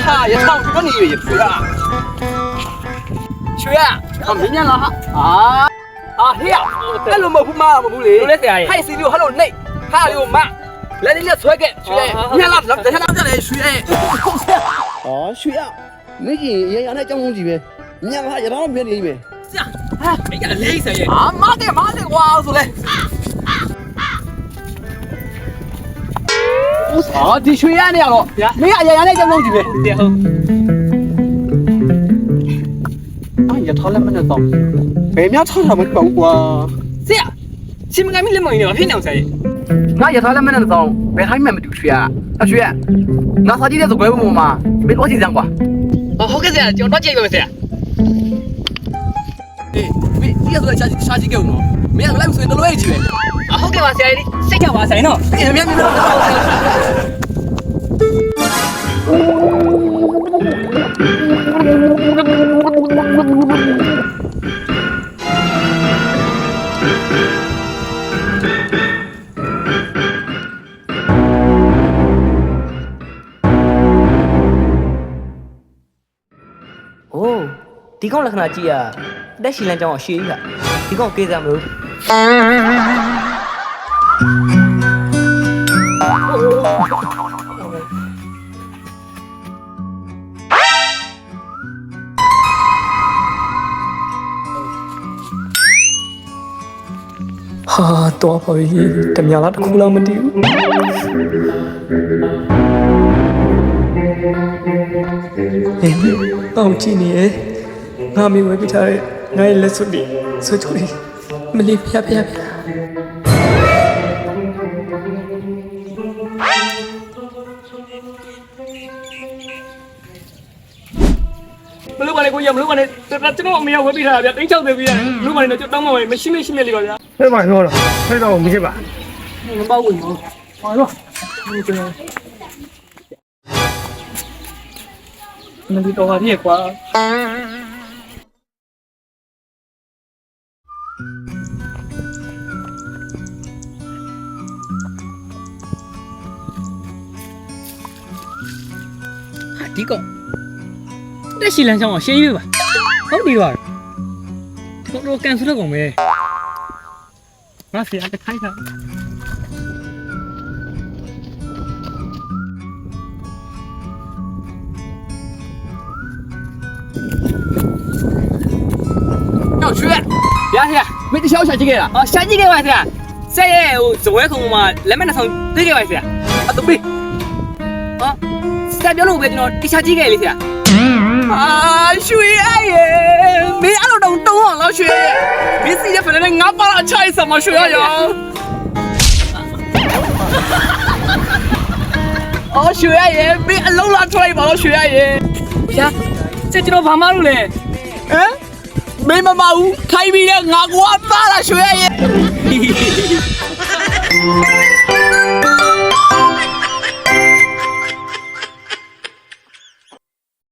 哈，也唱歌你也吹啊？吹啊？啊，明年了哈啊嘿呀，那路没不嘛没不嘞？还是有 hello 内，还有嘛？来你来吹个吹，你看那等下那来吹哎。哦，水啊，没见也让他讲东西呗，你让他也当别的呗。这样，哎呀，累死了！啊，妈的，哇出来！我操，你吹眼了咯？没呀，让他讲东西呗。啊，也讨了没得到，北面吵什么搞过？这样，前面俺们那么有偏两噻。那也讨了没得到，北海面没就吹啊，啊吹，那啥地点是怪我嘛？没多几张过。哦，好个噻，就多几个噻。你也是下几个喏？没有来不及都来几个。啊，好个哇噻的，谁叫哇噻喏？哎，没哦，ဒီကောင်လက္ခဏာကြည့်ရတက်ရှိလန်းကြောင်းရှေးကြီးကဒီကောင်ကေးစားမလို့ဟာတော့ပါပြီတမလားတစ်ခုလောက်မတည်ဘူးတောင်းကြည့်နေရဲ့ငါမေဝဲပြထားတဲ့ငါရဲ့လက်စွပ်တွေဆွချိုးတွေမလေးဖျားဘယ်လိုပါလဲကိုရမလို့ပါနဲ့ကျွန်တော်အမေကဝဲပြထားတာဗျတိတ်ချောက်သေးပြီလို့ပါနဲ့ကျွန်တော်တောင်းမှပဲမရှိလေးလေးပါဗျာ 这晚上了，这到我们去吧。မပေါ့ဘူးနော်ဟောတော့မလီတော့ရည်ကွာဒီကောင်တက်ရှိလန်းချောင်းအောင်ရှင်းရွေးပါဟုတ်ပြီပါတော့ကန်ဆယ်ကောင်ပဲငါဖျားတခိုင်းတာ要去，别去，没得小下几个了。哦，下几个完噻，这也有周围空嘛，那边那上对个完噻，啊都没，啊，三条路边就你下几个了噻。啊，水哎耶，没俺老懂啊，老水，没时间分的俺把它拆什么水啊呀？哦，水哎耶，没俺老拿出来吧，水哎耶。呀，这就到旁马路嘞，嗯？没妈妈屋，开闭了，俺我爸了，水哎耶。